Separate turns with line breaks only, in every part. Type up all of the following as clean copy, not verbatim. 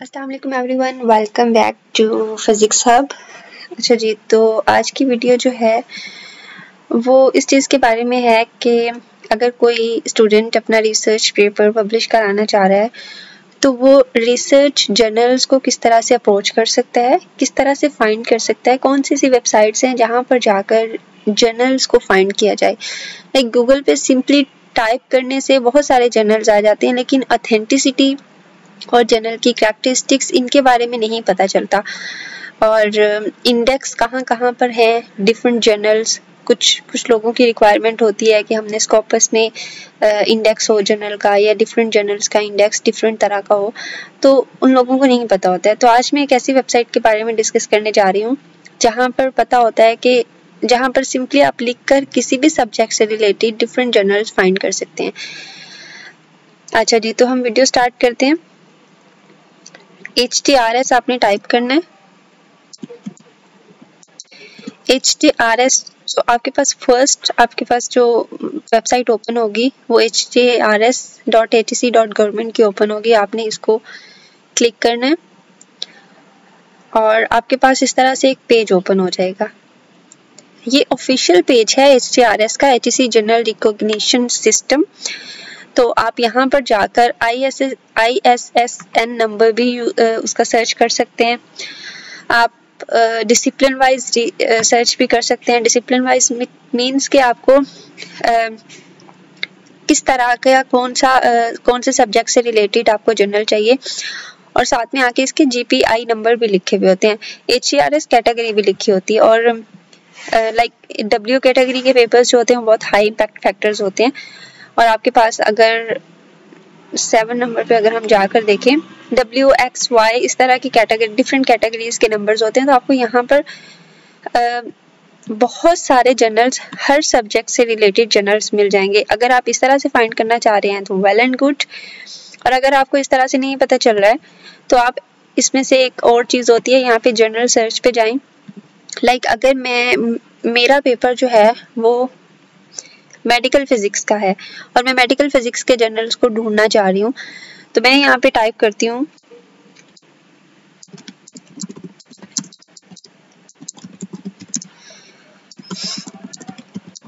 अस्सलाम वालेकुम everyone, welcome back to Physics Hub. अच्छा जी, तो आज की वीडियो जो है वो इस चीज़ के बारे में है कि अगर कोई स्टूडेंट अपना रिसर्च पेपर पब्लिश कराना चाह रहा है तो वो रिसर्च जर्नल्स को किस तरह से अप्रोच कर सकता है, किस तरह से फाइंड कर सकता है, कौन सी वेबसाइट्स हैं जहाँ पर जाकर जर्नल्स को फाइंड किया जाए। लाइक गूगल पे सिंपली टाइप करने से बहुत सारे जर्नल्स आ जाते हैं, लेकिन ऑथेंटिसिटी और जर्नल की कैरेक्टरिस्टिक्स इनके बारे में नहीं पता चलता। और इंडेक्स कहाँ कहाँ पर है डिफरेंट जर्नल्स, कुछ लोगों की रिक्वायरमेंट होती है कि हमने स्कॉपस में इंडेक्स हो जर्नल का, या डिफरेंट जर्नल्स का इंडेक्स डिफरेंट तरह का हो, तो उन लोगों को नहीं पता होता है। तो आज मैं एक ऐसी वेबसाइट के बारे में डिस्कस करने जा रही हूँ जहाँ पर पता होता है कि जहाँ पर सिंपली आप लिखकर किसी भी सब्जेक्ट से रिलेटेड डिफरेंट जर्नल्स फाइंड कर सकते हैं। अच्छा जी, तो हम वीडियो स्टार्ट करते हैं। HTRS आपने टाइप करना है। HTRS जो आपके पास जो वेबसाइट ओपन होगी वो htrs.atc.government की ओपन होगी। आपने इसको क्लिक करना है और आपके पास इस तरह से एक पेज ओपन हो जाएगा। ये ऑफिशियल पेज है HTRS का, ATC जनरल रिकॉग्निशन सिस्टम। तो आप यहाँ पर जाकर ISSN नंबर भी उसका सर्च कर सकते हैं। आप डिसिप्लिन वाइज सर्च भी कर सकते हैं। डिसिप्लिन वाइज मीन्स कि आपको किस तरह का कौन से सब्जेक्ट से रिलेटेड आपको जर्नल चाहिए, और साथ में आके इसके GPI नंबर भी लिखे हुए होते हैं। HTRS कैटेगरी भी लिखी होती है, और लाइक W कैटेगरी के पेपर्स जो होते हैं वो बहुत हाई इम्पैक्ट फैक्टर्स होते हैं। और आपके पास अगर 7 नंबर पे अगर हम जाकर देखें WXY इस तरह की कैटेगरी, डिफरेंट कैटेगरीज के नंबर्स होते हैं। तो आपको यहाँ पर बहुत सारे जर्नल्स, हर सब्जेक्ट से रिलेटेड जर्नल्स मिल जाएंगे। अगर आप इस तरह से फाइंड करना चाह रहे हैं तो वेल एंड गुड, और अगर आपको इस तरह से नहीं पता चल रहा है तो आप इसमें से एक और चीज़ होती है, यहाँ पे जर्नल सर्च पे जाएं। लाइक अगर मेरा पेपर जो है वो मेडिकल फिजिक्स का है और मैं मेडिकल फिजिक्स के जर्नल्स को ढूंढना चाह रही हूँ, तो मैं यहाँ पे टाइप करती हूँ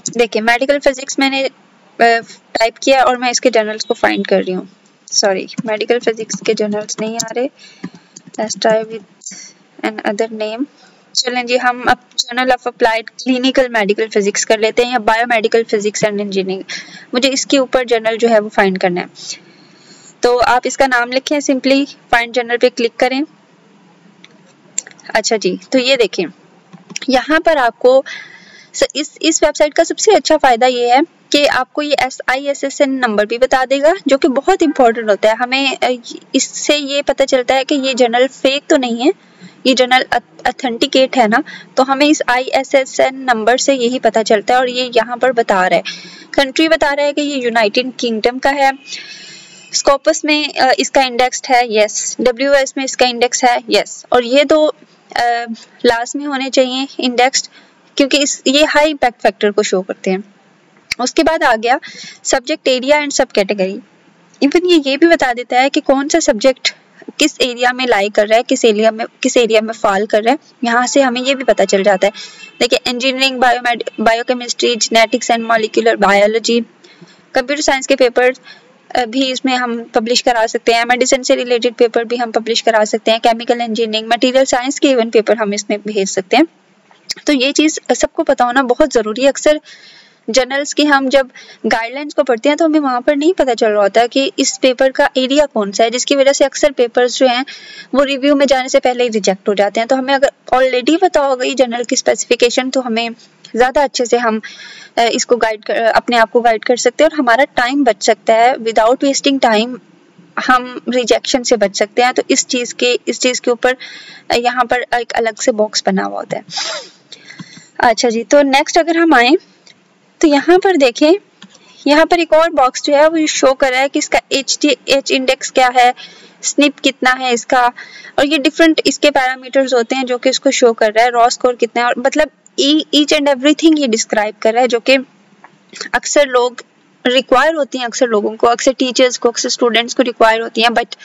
देखिए मेडिकल फिजिक्स मैंने टाइप किया और मैं इसके जर्नल्स को फाइंड कर रही हूँ। सॉरी, मेडिकल फिजिक्स के जर्नल्स नहीं आ रहे। Let's try with another name. चलें जी, हम अब journal of applied clinical medical physics कर लेते हैं, या बायोमेडिकल फिजिक्स एंड इंजीनियरिंग। मुझे इसके ऊपर जर्नल जो है वो फाइंड करना है। तो आप इसका नाम लिखें, सिंपली फाइंड जर्नल पे क्लिक करें। अच्छा जी, तो ये देखें यहाँ पर आपको इस वेबसाइट का सबसे अच्छा फायदा ये है कि आपको ये ISSN नंबर भी बता देगा, जो कि बहुत इंपॉर्टेंट होता है। हमें इससे ये पता चलता है कि ये जर्नल फेक तो नहीं है, ये जर्नल ऑथेंटिकेट है ना। तो हमें इस ISSN नंबर से यही पता चलता है, और ये यहाँ पर बता रहा है, कंट्री बता रहा है कि ये यूनाइटेड किंगडम का है। स्कोपस में इसका इंडेक्स है, यस। WS में इसका इंडेक्स है, यस। और ये दो लाजमी होने चाहिए इंडेक्स्ड, क्योंकि ये हाई इम्पैक्ट फैक्टर को शो करते हैं। उसके बाद आ गया सब्जेक्ट एरिया एंड सब कैटेगरी। इवन ये भी बता देता है कि कौन सा सब्जेक्ट किस एरिया में लाई कर रहा है, किस एरिया में फॉल कर रहा है। यहाँ से हमें ये भी पता चल जाता है। देखिए engineering, biochemistry, genetics and molecular biology, computer science के पेपर भी इसमें हम पब्लिश करा सकते हैं। मेडिसिन से रिलेटेड पेपर भी हम पब्लिश करा सकते हैं। केमिकल इंजीनियरिंग, मटेरियल साइंस के इवन पेपर हम इसमें भेज सकते हैं। तो ये चीज़ सबको पता होना बहुत ज़रूरी है। अक्सर जर्नल्स की हम जब गाइडलाइंस को पढ़ते हैं तो हमें वहाँ पर नहीं पता चल रहा होता कि इस पेपर का एरिया कौन सा है, जिसकी वजह से अक्सर पेपर्स जो हैं वो रिव्यू में जाने से पहले ही रिजेक्ट हो जाते हैं। तो हमें अगर ऑलरेडी पता हो गई जर्नल की स्पेसिफिकेशन, तो हमें ज़्यादा अच्छे से हम इसको अपने आप को गाइड कर सकते हैं, और हमारा टाइम बच सकता है। विदाउट वेस्टिंग टाइम हम रिजेक्शन से बच सकते हैं। तो इस चीज़ के ऊपर यहाँ पर एक अलग से बॉक्स बना हुआ होता है। अच्छा जी, तो नेक्स्ट अगर हम आए तो यहाँ पर देखें, यहाँ पर एक और बॉक्स जो है वो शो कर रहा है कि इसका H इंडेक्स क्या है, स्निप कितना है इसका, और ये डिफरेंट इसके पैरामीटर्स होते हैं जो कि इसको शो कर रहा है। रॉ स्कोर कितना है, और मतलब ईच एंड एवरीथिंग ये डिस्क्राइब कर रहा है, जो कि अक्सर लोग रिक्वायर होती हैं अक्सर लोगों को, अक्सर टीचर्स को, अक्सर स्टूडेंट्स को रिक्वायर होती हैं, but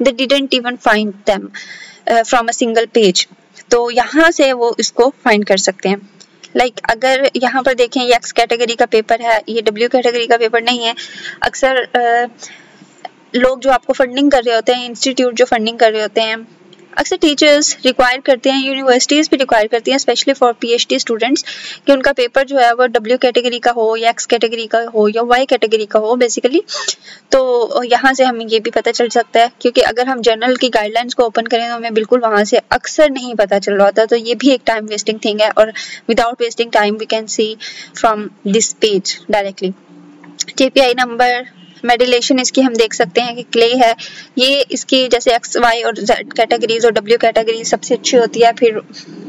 they didn't even find them from a single page. तो यहाँ से वो इसको फाइंड कर सकते हैं। लाइक अगर यहाँ पर देखें ये एक्स कैटेगरी का पेपर है, ये डब्ल्यू कैटेगरी का पेपर नहीं है। अक्सर लोग जो आपको फंडिंग कर रहे होते हैं, इंस्टीट्यूट जो फंडिंग कर रहे होते हैं, अक्सर टीचर्स रिक्वायर करते हैं, यूनिवर्सिटीज़ भी रिक्वायर करती हैं स्पेशली फॉर पीएचडी स्टूडेंट्स कि उनका पेपर जो है वो डब्ल्यू कैटेगरी का हो या एक्स कैटेगरी का हो या वाई कैटेगरी का हो बेसिकली। तो यहाँ से हमें ये भी पता चल सकता है, क्योंकि अगर हम जर्नल की गाइडलाइंस को ओपन करें तो हमें बिल्कुल वहाँ से अक्सर नहीं पता चल रहा होता। तो ये भी एक टाइम वेस्टिंग थिंग है, और without wasting time we can see from this page directly. JPI number, मेडिलेशन इसकी हम देख सकते हैं कि क्ले है, ये इसकी जैसे एक्स वाई और जेड कैटेगरीज और डब्ल्यू कैटेगरी सबसे अच्छी होती है, फिर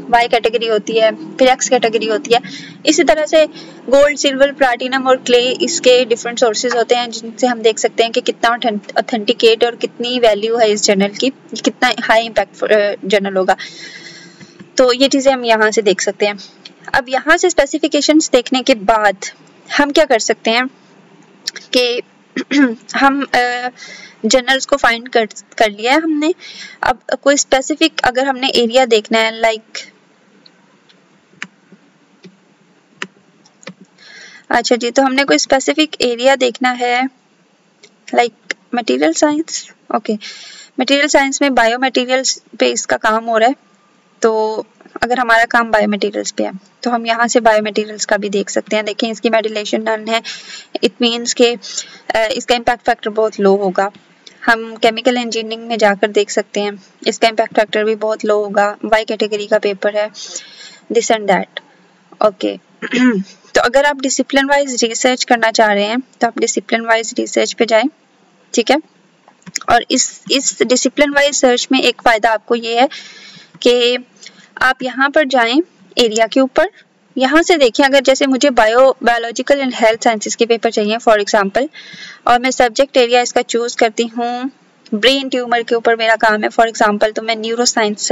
वाई कैटेगरी होती है, फिर एक्स कैटेगरी होती है। इसी तरह से गोल्ड, सिल्वर, प्लैटिनम और क्ले इसके डिफरेंट सोर्सेज होते हैं जिनसे हम देख सकते हैं कि कितना ऑथेंटिकेट और कितनी वैल्यू है इस जर्नल की, कितना हाई इम्पैक्ट जर्नल होगा। तो ये चीज़ें हम यहाँ से देख सकते हैं। अब यहाँ से स्पेसिफिकेशंस देखने के बाद हम क्या कर सकते हैं कि हम जर्नल्स को फाइंड कर लिया है हमने। अब कोई स्पेसिफिक अगर हमने एरिया देखना है, लाइक अच्छा जी, तो हमने कोई स्पेसिफिक एरिया देखना है like material science. Okay, material science में बायो मटेरियल्स पे इसका काम हो रहा है। तो अगर हमारा काम बायोमटेरियल्स पे है तो हम यहाँ से बायोमटेरियल्स का भी देख सकते हैं। देखें इसकी मेडिलेशन नन है, इट मीन्स के इसका इम्पैक्ट फैक्टर बहुत लो होगा। हम केमिकल इंजीनियरिंग में जाकर देख सकते हैं, इसका इम्पैक्ट फैक्टर भी बहुत लो होगा। वाई कैटेगरी का पेपर है, दिस एंड दैट। ओके, तो अगर आप डिसिप्लिन वाइज रिसर्च करना चाह रहे हैं तो आप डिसिप्लिन वाइज रिसर्च पे जाएं, ठीक है। और इस डिसिप्लिन वाइज सर्च में एक फ़ायदा आपको ये है कि आप यहाँ पर जाएं एरिया के ऊपर, यहाँ से देखिए अगर जैसे मुझे बायोलॉजिकल एंड हेल्थ साइंसेस के पेपर चाहिए फॉर एग्जांपल, और मैं सब्जेक्ट एरिया इसका चूज करती हूँ, ब्रेन ट्यूमर के ऊपर मेरा काम है फॉर एग्जांपल, तो मैं न्यूरो साइंस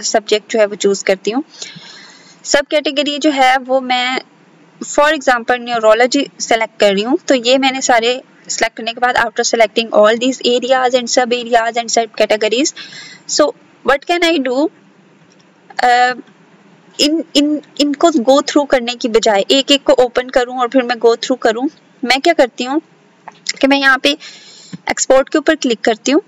सब्जेक्ट जो है वो चूज करती हूँ। सब कैटेगरी जो है वो मैं फॉर एग्जांपल न्यूरोलॉजी सेलेक्ट कर रही हूँ। तो ये मैंने सारे सेलेक्ट करने के बाद after selecting all these areas and सब एरियाज एंड सब categories, so what can I do, इनको गो थ्रू करने की बजाय एक एक को ओपन करूं और फिर मैं गो थ्रू करूं, मैं क्या करती हूँ कि मैं यहाँ पे एक्सपोर्ट के ऊपर क्लिक करती हूँ,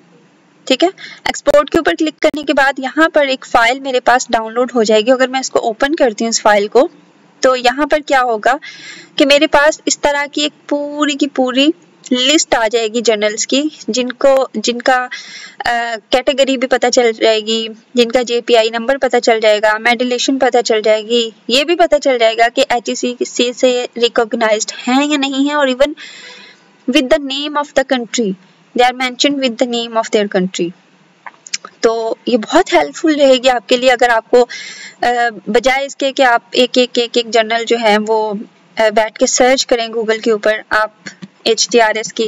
ठीक है। एक्सपोर्ट के ऊपर क्लिक करने के बाद यहाँ पर एक फाइल मेरे पास डाउनलोड हो जाएगी। अगर मैं इसको ओपन करती हूँ इस फाइल को, तो यहाँ पर क्या होगा कि मेरे पास इस तरह की एक पूरी की पूरी लिस्ट आ जाएगी जर्नल्स की, जिनका कैटेगरी भी पता चल जाएगी, जिनका जेपीआई नंबर पता चल जाएगा, मेडिलेशन पता चल जाएगी, ये भी पता चल जाएगा कि HEC से रिकॉग्नाइज्ड हैं या नहीं है, और even with the name of the country, they are mentioned with the name of their country. तो ये बहुत हेल्पफुल रहेगी आपके लिए, अगर आपको बजाय इसके कि आप एक जर्नल जो है वो बैठ के सर्च करें गूगल के ऊपर, आप HTRS की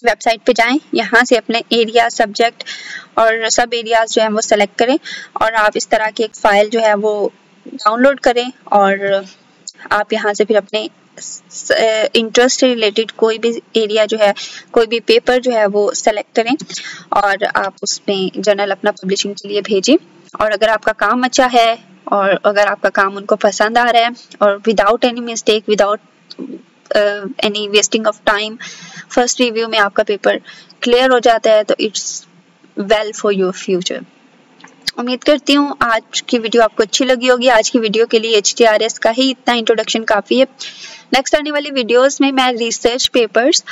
वेबसाइट पे जाएं, यहाँ से अपने एरिया, सब्जेक्ट और सब एरियाज जो हैं वो सेलेक्ट करें, और आप इस तरह की एक फाइल जो है वो डाउनलोड करें, और आप यहाँ से फिर अपने इंटरेस्ट से रिलेटेड कोई भी एरिया जो है, कोई भी पेपर जो है वो सेलेक्ट करें, और आप उसमें जर्नल अपना पब्लिशिंग के लिए भेजें। और अगर आपका काम अच्छा है और अगर आपका काम उनको पसंद आ रहा है, और without any mistake, without any wasting of time, first review में आपका पेपर क्लियर हो जाता है, तो it's well for your future. उम्मीद करती हूँ आज की वीडियो आपको अच्छी लगी होगी। आज की वीडियो के लिए HTRS का ही इतना इंट्रोडक्शन काफ़ी है। नेक्स्ट आने वाली वीडियोस में मैं रिसर्च पेपर्स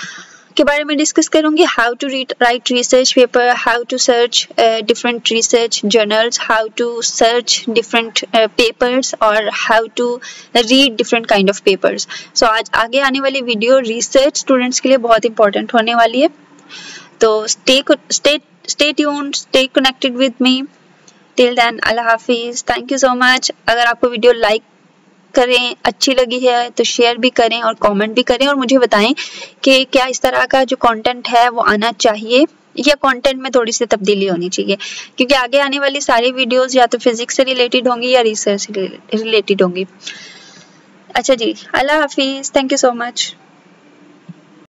के बारे में डिस्कस करूंगी, how to write research paper, how to search different research journals, how to search different papers, और how to read different kind of papers. So आज आगे आने वाली वीडियो रिसर्च स्टूडेंट्स के लिए बहुत इंपॉर्टेंट होने वाली है। तो stay tuned, stay connected with me. Till then, Allah Hafiz, thank you so much. अगर आपको वीडियो लाइक करें, अच्छी लगी है तो शेयर भी करें और कमेंट भी करें, और मुझे बताएं कि क्या इस तरह का जो कंटेंट है वो आना चाहिए या कंटेंट में थोड़ी सी तब्दीली होनी चाहिए, क्योंकि आगे आने वाली सारी वीडियोस या तो फिजिक्स से रिलेटेड होंगी या रिसर्च से रिलेटेड होंगी। अच्छा जी, अल्लाह हाफिज, थैंक यू सो मच।